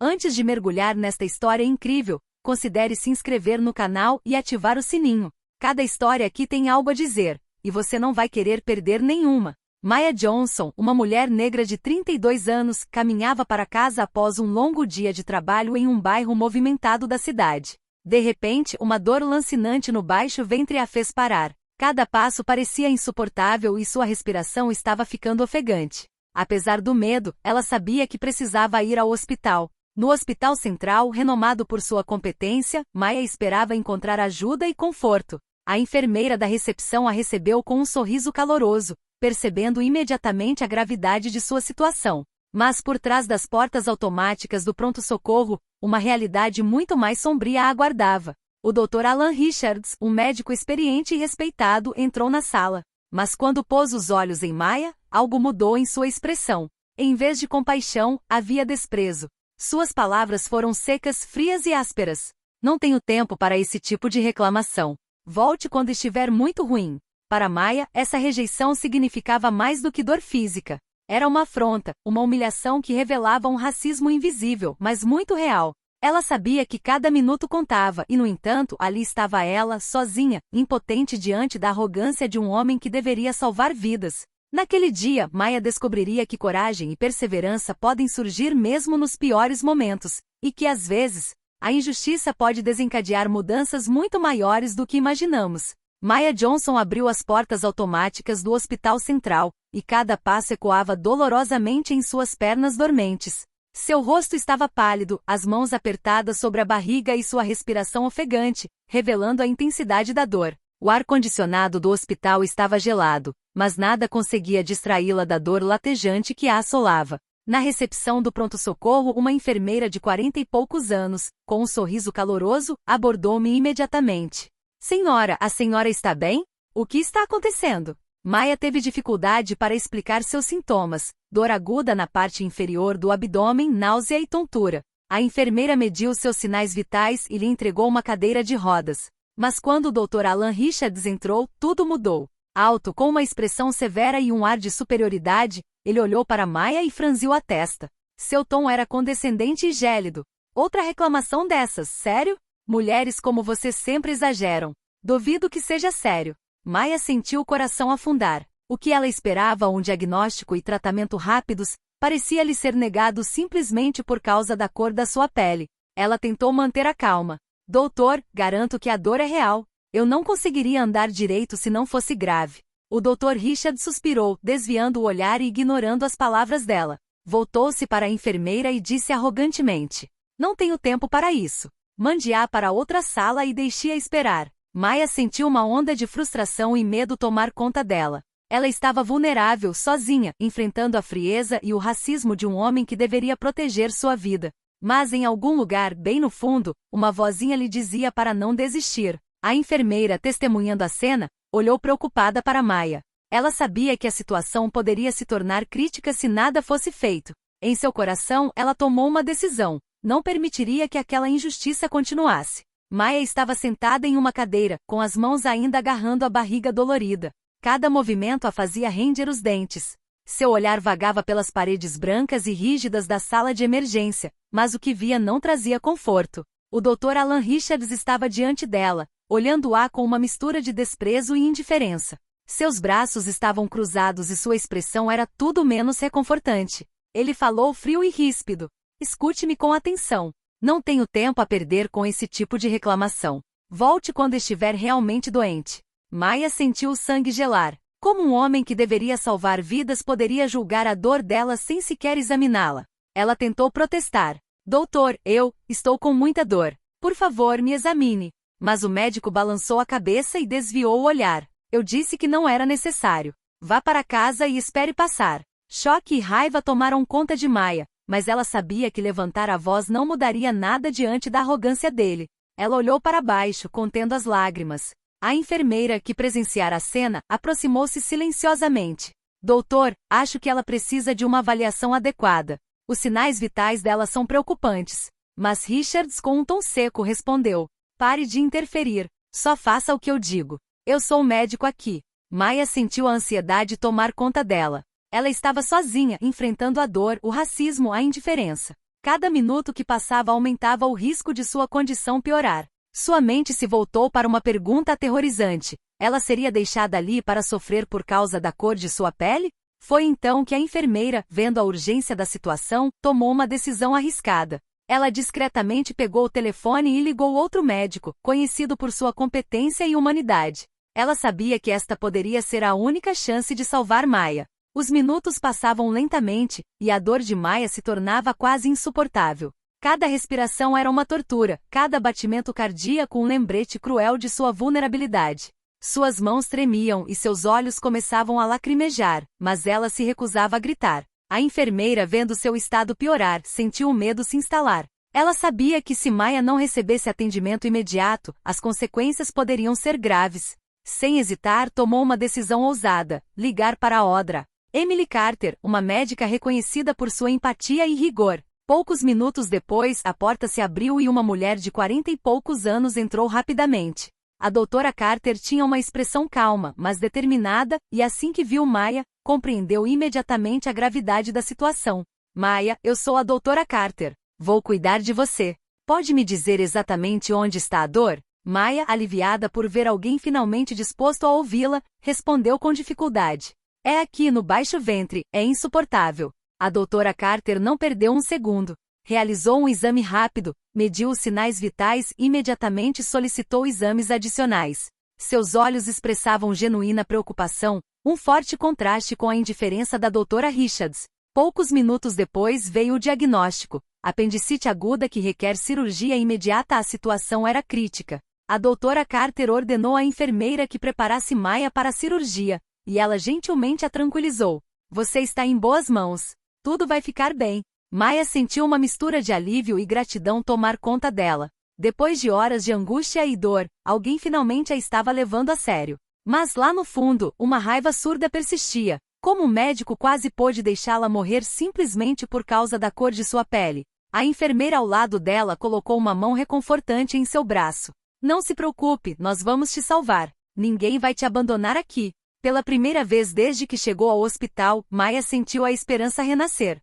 Antes de mergulhar nesta história incrível, considere se inscrever no canal e ativar o sininho. Cada história aqui tem algo a dizer, e você não vai querer perder nenhuma. Maya Johnson, uma mulher negra de 32 anos, caminhava para casa após um longo dia de trabalho em um bairro movimentado da cidade. De repente, uma dor lancinante no baixo ventre a fez parar. Cada passo parecia insuportável e sua respiração estava ficando ofegante. Apesar do medo, ela sabia que precisava ir ao hospital. No Hospital Central, renomado por sua competência, Maya esperava encontrar ajuda e conforto. A enfermeira da recepção a recebeu com um sorriso caloroso, percebendo imediatamente a gravidade de sua situação. Mas por trás das portas automáticas do pronto-socorro, uma realidade muito mais sombria a aguardava. O Dr. Alan Richards, um médico experiente e respeitado, entrou na sala. Mas quando pôs os olhos em Maya, algo mudou em sua expressão. Em vez de compaixão, havia desprezo. Suas palavras foram secas, frias e ásperas. Não tenho tempo para esse tipo de reclamação. Volte quando estiver muito ruim. Para Maya, essa rejeição significava mais do que dor física. Era uma afronta, uma humilhação que revelava um racismo invisível, mas muito real. Ela sabia que cada minuto contava e, no entanto, ali estava ela, sozinha, impotente diante da arrogância de um homem que deveria salvar vidas. Naquele dia, Maya descobriria que coragem e perseverança podem surgir mesmo nos piores momentos, e que, às vezes, a injustiça pode desencadear mudanças muito maiores do que imaginamos. Maya Johnson abriu as portas automáticas do Hospital Central, e cada passo ecoava dolorosamente em suas pernas dormentes. Seu rosto estava pálido, as mãos apertadas sobre a barriga e sua respiração ofegante, revelando a intensidade da dor. O ar-condicionado do hospital estava gelado, mas nada conseguia distraí-la da dor latejante que a assolava. Na recepção do pronto-socorro, uma enfermeira de 40 e poucos anos, com um sorriso caloroso, abordou-me imediatamente. Senhora, a senhora está bem? O que está acontecendo? Maya teve dificuldade para explicar seus sintomas: dor aguda na parte inferior do abdômen, náusea e tontura. A enfermeira mediu seus sinais vitais e lhe entregou uma cadeira de rodas. Mas quando o Dr. Alan Richards entrou, tudo mudou. Alto, com uma expressão severa e um ar de superioridade, ele olhou para Maya e franziu a testa. Seu tom era condescendente e gélido. Outra reclamação dessas, sério? Mulheres como você sempre exageram. Duvido que seja sério. Maya sentiu o coração afundar. O que ela esperava, um diagnóstico e tratamento rápidos, parecia lhe ser negado simplesmente por causa da cor da sua pele. Ela tentou manter a calma. Doutor, garanto que a dor é real. Eu não conseguiria andar direito se não fosse grave. O Dr. Richard suspirou, desviando o olhar e ignorando as palavras dela. Voltou-se para a enfermeira e disse arrogantemente: não tenho tempo para isso. Mande-a para outra sala e deixe-a esperar. Maya sentiu uma onda de frustração e medo tomar conta dela. Ela estava vulnerável, sozinha, enfrentando a frieza e o racismo de um homem que deveria proteger sua vida. Mas em algum lugar, bem no fundo, uma vozinha lhe dizia para não desistir. A enfermeira, testemunhando a cena, olhou preocupada para Maya. Ela sabia que a situação poderia se tornar crítica se nada fosse feito. Em seu coração, ela tomou uma decisão. Não permitiria que aquela injustiça continuasse. Maya estava sentada em uma cadeira, com as mãos ainda agarrando a barriga dolorida. Cada movimento a fazia ranger os dentes. Seu olhar vagava pelas paredes brancas e rígidas da sala de emergência, mas o que via não trazia conforto. O Dr. Alan Richards estava diante dela, olhando-a com uma mistura de desprezo e indiferença. Seus braços estavam cruzados e sua expressão era tudo menos reconfortante. Ele falou frio e ríspido: escute-me com atenção. Não tenho tempo a perder com esse tipo de reclamação. Volte quando estiver realmente doente. Maya sentiu o sangue gelar. Como um homem que deveria salvar vidas poderia julgar a dor dela sem sequer examiná-la? Ela tentou protestar. Doutor, eu estou com muita dor. Por favor, me examine. Mas o médico balançou a cabeça e desviou o olhar. Eu disse que não era necessário. Vá para casa e espere passar. Choque e raiva tomaram conta de Maya, mas ela sabia que levantar a voz não mudaria nada diante da arrogância dele. Ela olhou para baixo, contendo as lágrimas. A enfermeira, que presenciara a cena, aproximou-se silenciosamente. Doutor, acho que ela precisa de uma avaliação adequada. Os sinais vitais dela são preocupantes. Mas Richards, com um tom seco, respondeu: pare de interferir. Só faça o que eu digo. Eu sou o médico aqui. Maya sentiu a ansiedade tomar conta dela. Ela estava sozinha, enfrentando a dor, o racismo, a indiferença. Cada minuto que passava aumentava o risco de sua condição piorar. Sua mente se voltou para uma pergunta aterrorizante. Ela seria deixada ali para sofrer por causa da cor de sua pele? Foi então que a enfermeira, vendo a urgência da situação, tomou uma decisão arriscada. Ela discretamente pegou o telefone e ligou outro médico, conhecido por sua competência e humanidade. Ela sabia que esta poderia ser a única chance de salvar Maya. Os minutos passavam lentamente, e a dor de Maya se tornava quase insuportável. Cada respiração era uma tortura, cada batimento cardíaco um lembrete cruel de sua vulnerabilidade. Suas mãos tremiam e seus olhos começavam a lacrimejar, mas ela se recusava a gritar. A enfermeira, vendo seu estado piorar, sentiu o medo se instalar. Ela sabia que se Maya não recebesse atendimento imediato, as consequências poderiam ser graves. Sem hesitar, tomou uma decisão ousada: ligar para a Odra. Emily Carter, uma médica reconhecida por sua empatia e rigor. Poucos minutos depois, a porta se abriu e uma mulher de 40 e poucos anos entrou rapidamente. A doutora Carter tinha uma expressão calma, mas determinada, e assim que viu Maya, compreendeu imediatamente a gravidade da situação. Maya, eu sou a doutora Carter. Vou cuidar de você. Pode me dizer exatamente onde está a dor? Maya, aliviada por ver alguém finalmente disposto a ouvi-la, respondeu com dificuldade. É aqui no baixo ventre, é insuportável. A doutora Carter não perdeu um segundo. Realizou um exame rápido, mediu os sinais vitais e imediatamente solicitou exames adicionais. Seus olhos expressavam genuína preocupação, um forte contraste com a indiferença da doutora Richards. Poucos minutos depois veio o diagnóstico: apendicite aguda que requer cirurgia imediata. A situação era crítica. A doutora Carter ordenou à enfermeira que preparasse Maya para a cirurgia, e ela gentilmente a tranquilizou. Você está em boas mãos. Tudo vai ficar bem. Maya sentiu uma mistura de alívio e gratidão tomar conta dela. Depois de horas de angústia e dor, alguém finalmente a estava levando a sério. Mas lá no fundo, uma raiva surda persistia. Como o médico quase pôde deixá-la morrer simplesmente por causa da cor de sua pele? A enfermeira ao lado dela colocou uma mão reconfortante em seu braço. Não se preocupe, nós vamos te salvar. Ninguém vai te abandonar aqui. Pela primeira vez desde que chegou ao hospital, Maya sentiu a esperança renascer.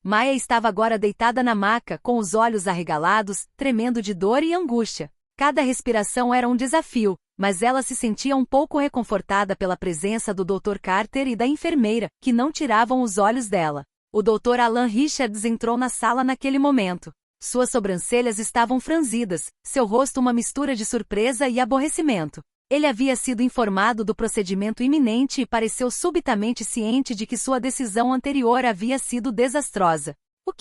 Maya estava agora deitada na maca, com os olhos arregalados, tremendo de dor e angústia. Cada respiração era um desafio, mas ela se sentia um pouco reconfortada pela presença do Dr. Carter e da enfermeira, que não tiravam os olhos dela. O Dr. Alan Richards entrou na sala naquele momento. Suas sobrancelhas estavam franzidas, seu rosto uma mistura de surpresa e aborrecimento. Ele havia sido informado do procedimento iminente e pareceu subitamente ciente de que sua decisão anterior havia sido desastrosa. O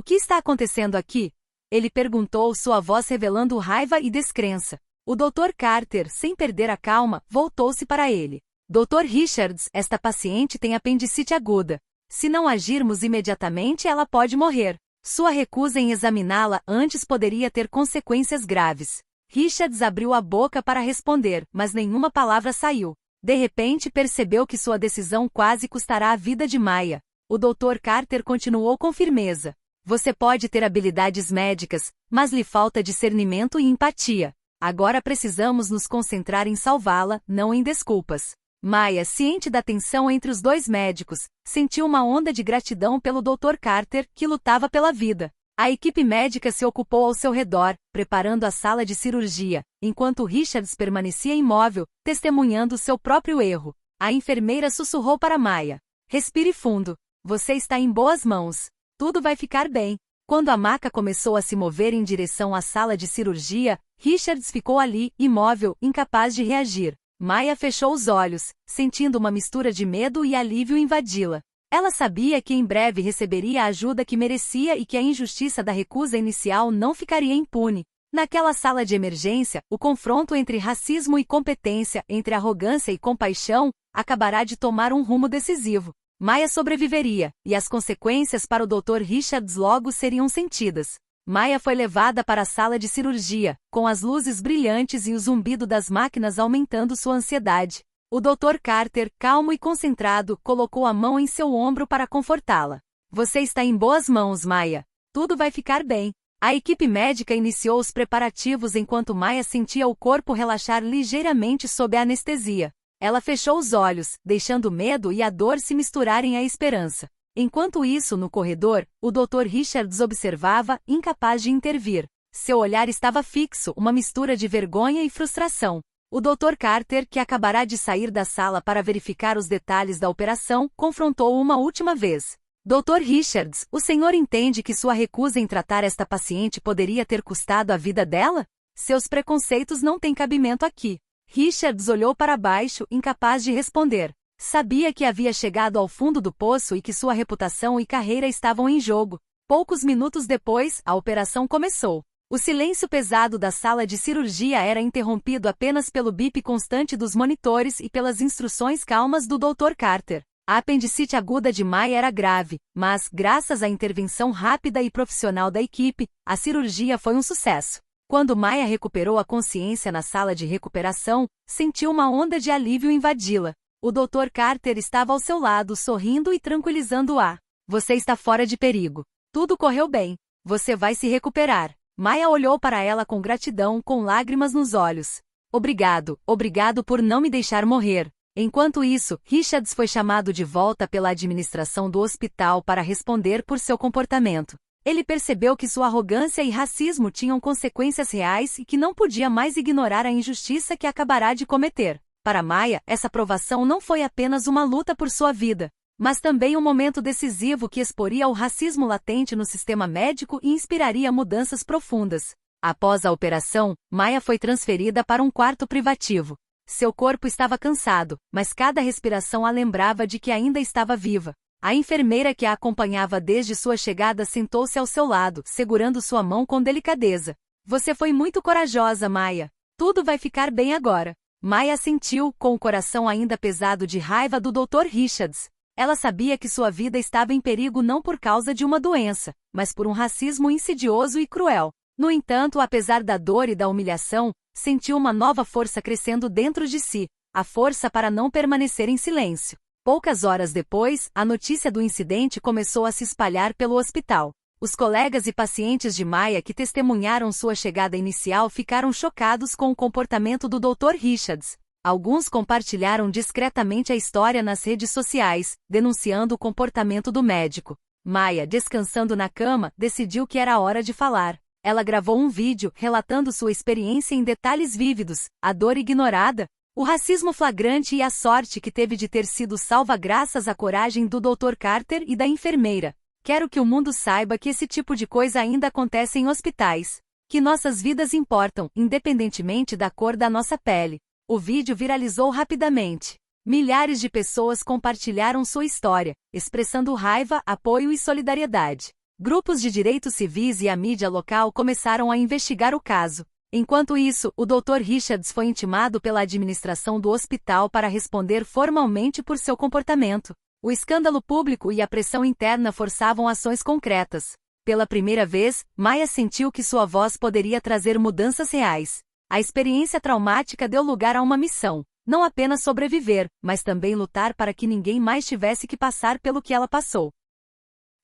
que está acontecendo aqui? Ele perguntou, sua voz revelando raiva e descrença. O Dr. Carter, sem perder a calma, voltou-se para ele. Dr. Richards, esta paciente tem apendicite aguda. Se não agirmos imediatamente, ela pode morrer. Sua recusa em examiná-la antes poderia ter consequências graves. Richards abriu a boca para responder, mas nenhuma palavra saiu. De repente percebeu que sua decisão quase custará a vida de Maya. O Dr. Carter continuou com firmeza. Você pode ter habilidades médicas, mas lhe falta discernimento e empatia. Agora precisamos nos concentrar em salvá-la, não em desculpas. Maya, ciente da tensão entre os dois médicos, sentiu uma onda de gratidão pelo Dr. Carter, que lutava pela vida. A equipe médica se ocupou ao seu redor, preparando a sala de cirurgia, enquanto Richards permanecia imóvel, testemunhando seu próprio erro. A enfermeira sussurrou para Maya. Respire fundo. Você está em boas mãos. Tudo vai ficar bem. Quando a maca começou a se mover em direção à sala de cirurgia, Richards ficou ali, imóvel, incapaz de reagir. Maya fechou os olhos, sentindo uma mistura de medo e alívio invadi-la. Ela sabia que em breve receberia a ajuda que merecia e que a injustiça da recusa inicial não ficaria impune. Naquela sala de emergência, o confronto entre racismo e competência, entre arrogância e compaixão, acabará de tomar um rumo decisivo. Maya sobreviveria, e as consequências para o Dr. Richards logo seriam sentidas. Maya foi levada para a sala de cirurgia, com as luzes brilhantes e o zumbido das máquinas aumentando sua ansiedade. O Dr. Carter, calmo e concentrado, colocou a mão em seu ombro para confortá-la. Você está em boas mãos, Maya. Tudo vai ficar bem. A equipe médica iniciou os preparativos enquanto Maya sentia o corpo relaxar ligeiramente sob a anestesia. Ela fechou os olhos, deixando o medo e a dor se misturarem à esperança. Enquanto isso, no corredor, o Dr. Richards observava, incapaz de intervir. Seu olhar estava fixo, uma mistura de vergonha e frustração. O Dr. Carter, que acabará de sair da sala para verificar os detalhes da operação, confrontou-o uma última vez. Dr. Richards, o senhor entende que sua recusa em tratar esta paciente poderia ter custado a vida dela? Seus preconceitos não têm cabimento aqui. Richards olhou para baixo, incapaz de responder. Sabia que havia chegado ao fundo do poço e que sua reputação e carreira estavam em jogo. Poucos minutos depois, a operação começou. O silêncio pesado da sala de cirurgia era interrompido apenas pelo bip constante dos monitores e pelas instruções calmas do Dr. Carter. A apendicite aguda de Maya era grave, mas, graças à intervenção rápida e profissional da equipe, a cirurgia foi um sucesso. Quando Maya recuperou a consciência na sala de recuperação, sentiu uma onda de alívio invadi-la. O Dr. Carter estava ao seu lado, sorrindo e tranquilizando-a. Você está fora de perigo. Tudo correu bem. Você vai se recuperar. Maya olhou para ela com gratidão, com lágrimas nos olhos. Obrigado por não me deixar morrer. Enquanto isso, Richards foi chamado de volta pela administração do hospital para responder por seu comportamento. Ele percebeu que sua arrogância e racismo tinham consequências reais e que não podia mais ignorar a injustiça que acabará de cometer. Para Maya, essa provação não foi apenas uma luta por sua vida, mas também um momento decisivo que exporia o racismo latente no sistema médico e inspiraria mudanças profundas. Após a operação, Maya foi transferida para um quarto privativo. Seu corpo estava cansado, mas cada respiração a lembrava de que ainda estava viva. A enfermeira que a acompanhava desde sua chegada sentou-se ao seu lado, segurando sua mão com delicadeza. Você foi muito corajosa, Maya. Tudo vai ficar bem agora. Maya sentiu, com o coração ainda pesado de raiva do Dr. Richards. Ela sabia que sua vida estava em perigo não por causa de uma doença, mas por um racismo insidioso e cruel. No entanto, apesar da dor e da humilhação, sentiu uma nova força crescendo dentro de si, a força para não permanecer em silêncio. Poucas horas depois, a notícia do incidente começou a se espalhar pelo hospital. Os colegas e pacientes de Maya que testemunharam sua chegada inicial ficaram chocados com o comportamento do Dr. Richards. Alguns compartilharam discretamente a história nas redes sociais, denunciando o comportamento do médico. Maya, descansando na cama, decidiu que era hora de falar. Ela gravou um vídeo, relatando sua experiência em detalhes vívidos, a dor ignorada, o racismo flagrante e a sorte que teve de ter sido salva graças à coragem do Dr. Carter e da enfermeira. Quero que o mundo saiba que esse tipo de coisa ainda acontece em hospitais. Que nossas vidas importam, independentemente da cor da nossa pele. O vídeo viralizou rapidamente. Milhares de pessoas compartilharam sua história, expressando raiva, apoio e solidariedade. Grupos de direitos civis e a mídia local começaram a investigar o caso. Enquanto isso, o Dr. Richards foi intimado pela administração do hospital para responder formalmente por seu comportamento. O escândalo público e a pressão interna forçavam ações concretas. Pela primeira vez, Maya sentiu que sua voz poderia trazer mudanças reais. A experiência traumática deu lugar a uma missão. Não apenas sobreviver, mas também lutar para que ninguém mais tivesse que passar pelo que ela passou.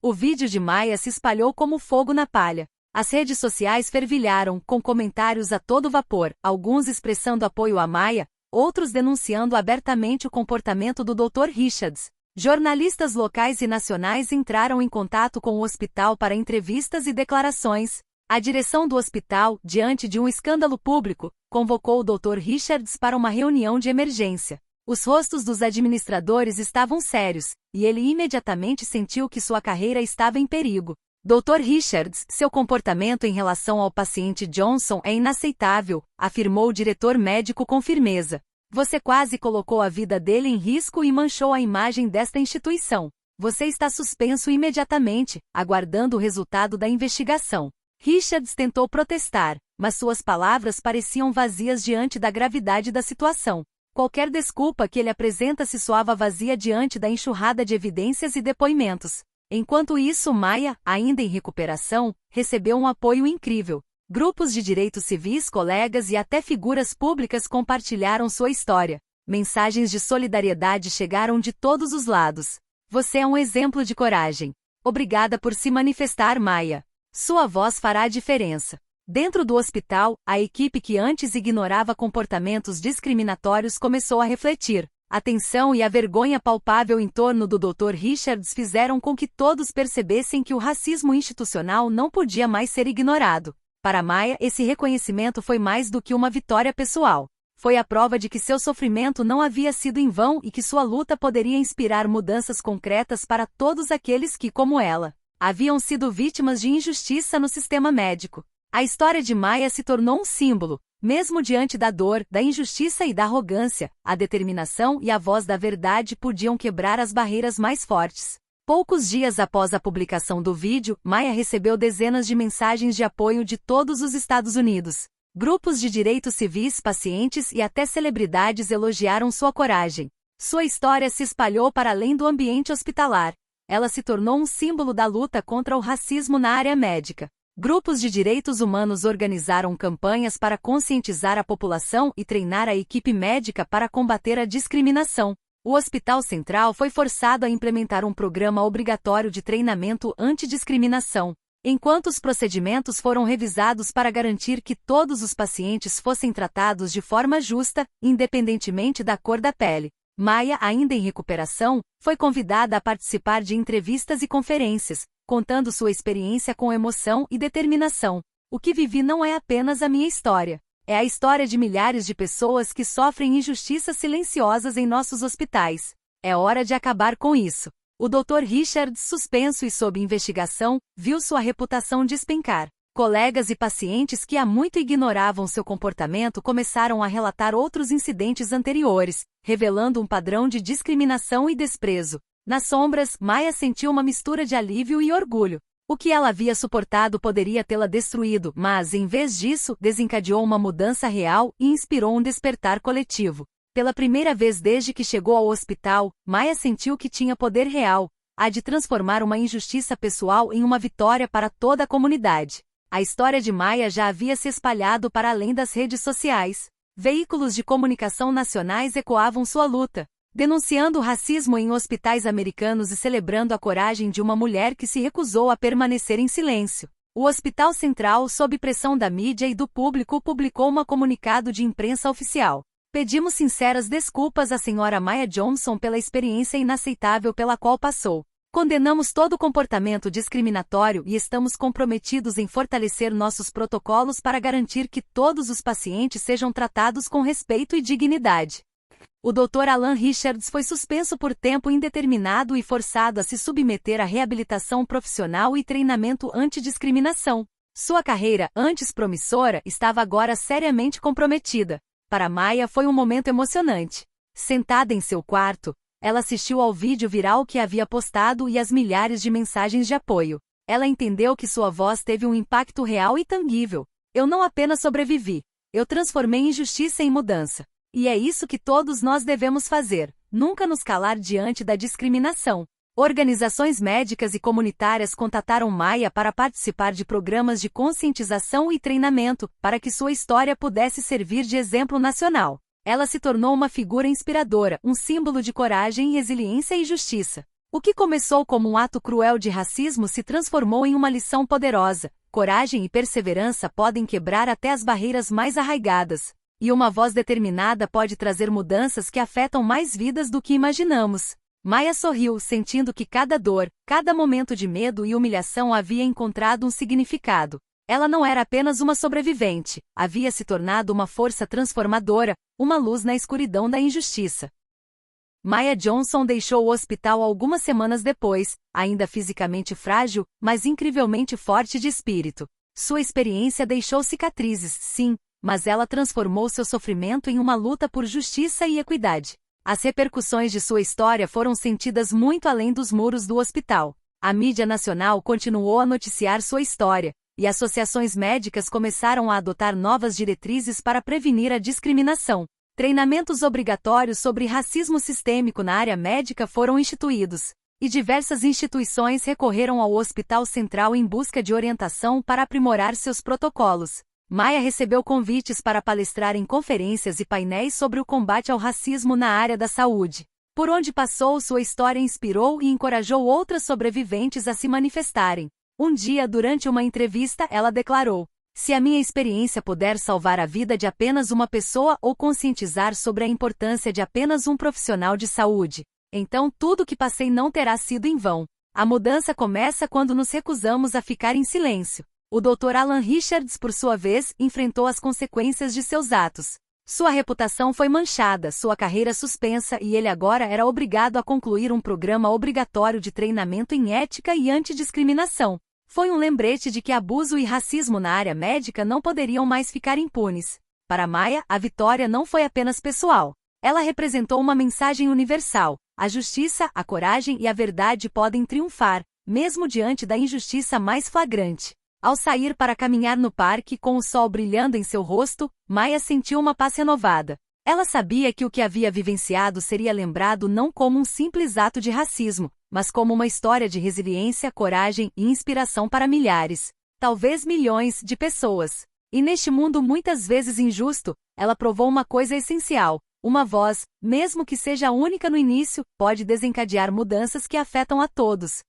O vídeo de Maya se espalhou como fogo na palha. As redes sociais fervilharam, com comentários a todo vapor, alguns expressando apoio a Maya, outros denunciando abertamente o comportamento do Dr. Richards. Jornalistas locais e nacionais entraram em contato com o hospital para entrevistas e declarações. A direção do hospital, diante de um escândalo público, convocou o Dr. Richards para uma reunião de emergência. Os rostos dos administradores estavam sérios, e ele imediatamente sentiu que sua carreira estava em perigo. Dr. Richards, seu comportamento em relação ao paciente Johnson é inaceitável, afirmou o diretor médico com firmeza. Você quase colocou a vida dele em risco e manchou a imagem desta instituição. Você está suspenso imediatamente, aguardando o resultado da investigação. Richards tentou protestar, mas suas palavras pareciam vazias diante da gravidade da situação. Qualquer desculpa que ele apresenta se soava vazia diante da enxurrada de evidências e depoimentos. Enquanto isso, Maya, ainda em recuperação, recebeu um apoio incrível. Grupos de direitos civis, colegas e até figuras públicas compartilharam sua história. Mensagens de solidariedade chegaram de todos os lados. Você é um exemplo de coragem. Obrigada por se manifestar, Maya. Sua voz fará a diferença. Dentro do hospital, a equipe que antes ignorava comportamentos discriminatórios começou a refletir. A tensão e a vergonha palpável em torno do Dr. Richards fizeram com que todos percebessem que o racismo institucional não podia mais ser ignorado. Para Maya, esse reconhecimento foi mais do que uma vitória pessoal. Foi a prova de que seu sofrimento não havia sido em vão e que sua luta poderia inspirar mudanças concretas para todos aqueles que, como ela, haviam sido vítimas de injustiça no sistema médico. A história de Maya se tornou um símbolo. Mesmo diante da dor, da injustiça e da arrogância, a determinação e a voz da verdade podiam quebrar as barreiras mais fortes. Poucos dias após a publicação do vídeo, Maya recebeu dezenas de mensagens de apoio de todos os Estados Unidos. Grupos de direitos civis, pacientes e até celebridades elogiaram sua coragem. Sua história se espalhou para além do ambiente hospitalar. Ela se tornou um símbolo da luta contra o racismo na área médica. Grupos de direitos humanos organizaram campanhas para conscientizar a população e treinar a equipe médica para combater a discriminação. O Hospital Central foi forçado a implementar um programa obrigatório de treinamento antidiscriminação, enquanto os procedimentos foram revisados para garantir que todos os pacientes fossem tratados de forma justa, independentemente da cor da pele. Maya, ainda em recuperação, foi convidada a participar de entrevistas e conferências, contando sua experiência com emoção e determinação. O que vivi não é apenas a minha história. É a história de milhares de pessoas que sofrem injustiças silenciosas em nossos hospitais. É hora de acabar com isso. O Dr. Richards, suspenso e sob investigação, viu sua reputação despencar. Colegas e pacientes que há muito ignoravam seu comportamento começaram a relatar outros incidentes anteriores, revelando um padrão de discriminação e desprezo. Nas sombras, Maya sentiu uma mistura de alívio e orgulho. O que ela havia suportado poderia tê-la destruído, mas, em vez disso, desencadeou uma mudança real e inspirou um despertar coletivo. Pela primeira vez desde que chegou ao hospital, Maya sentiu que tinha poder real, a de transformar uma injustiça pessoal em uma vitória para toda a comunidade. A história de Maya já havia se espalhado para além das redes sociais. Veículos de comunicação nacionais ecoavam sua luta, denunciando o racismo em hospitais americanos e celebrando a coragem de uma mulher que se recusou a permanecer em silêncio. O Hospital Central, sob pressão da mídia e do público, publicou um comunicado de imprensa oficial. Pedimos sinceras desculpas à senhora Maya Johnson pela experiência inaceitável pela qual passou. Condenamos todo comportamento discriminatório e estamos comprometidos em fortalecer nossos protocolos para garantir que todos os pacientes sejam tratados com respeito e dignidade. O Dr. Alan Richards foi suspenso por tempo indeterminado e forçado a se submeter a reabilitação profissional e treinamento antidiscriminação. Sua carreira, antes promissora, estava agora seriamente comprometida. Para Maya foi um momento emocionante. Sentada em seu quarto, ela assistiu ao vídeo viral que havia postado e às milhares de mensagens de apoio. Ela entendeu que sua voz teve um impacto real e tangível. Eu não apenas sobrevivi, eu transformei injustiça em mudança. E é isso que todos nós devemos fazer, nunca nos calar diante da discriminação. Organizações médicas e comunitárias contataram Maya para participar de programas de conscientização e treinamento, para que sua história pudesse servir de exemplo nacional. Ela se tornou uma figura inspiradora, um símbolo de coragem, resiliência e justiça. O que começou como um ato cruel de racismo se transformou em uma lição poderosa. Coragem e perseverança podem quebrar até as barreiras mais arraigadas. E uma voz determinada pode trazer mudanças que afetam mais vidas do que imaginamos. Maya sorriu, sentindo que cada dor, cada momento de medo e humilhação havia encontrado um significado. Ela não era apenas uma sobrevivente, havia se tornado uma força transformadora, uma luz na escuridão da injustiça. Maya Johnson deixou o hospital algumas semanas depois, ainda fisicamente frágil, mas incrivelmente forte de espírito. Sua experiência deixou cicatrizes, sim, mas ela transformou seu sofrimento em uma luta por justiça e equidade. As repercussões de sua história foram sentidas muito além dos muros do hospital. A mídia nacional continuou a noticiar sua história, e associações médicas começaram a adotar novas diretrizes para prevenir a discriminação. Treinamentos obrigatórios sobre racismo sistêmico na área médica foram instituídos, e diversas instituições recorreram ao Hospital Central em busca de orientação para aprimorar seus protocolos. Maya recebeu convites para palestrar em conferências e painéis sobre o combate ao racismo na área da saúde. Por onde passou, sua história inspirou e encorajou outras sobreviventes a se manifestarem. Um dia, durante uma entrevista, ela declarou: Se a minha experiência puder salvar a vida de apenas uma pessoa ou conscientizar sobre a importância de apenas um profissional de saúde, então tudo o que passei não terá sido em vão. A mudança começa quando nos recusamos a ficar em silêncio. O Dr. Alan Richards, por sua vez, enfrentou as consequências de seus atos. Sua reputação foi manchada, sua carreira suspensa e ele agora era obrigado a concluir um programa obrigatório de treinamento em ética e antidiscriminação. Foi um lembrete de que abuso e racismo na área médica não poderiam mais ficar impunes. Para Maya, a vitória não foi apenas pessoal. Ela representou uma mensagem universal. A justiça, a coragem e a verdade podem triunfar, mesmo diante da injustiça mais flagrante. Ao sair para caminhar no parque com o sol brilhando em seu rosto, Maya sentiu uma paz renovada. Ela sabia que o que havia vivenciado seria lembrado não como um simples ato de racismo, mas como uma história de resiliência, coragem e inspiração para milhares, talvez milhões, de pessoas. E neste mundo muitas vezes injusto, ela provou uma coisa essencial: uma voz, mesmo que seja única no início, pode desencadear mudanças que afetam a todos.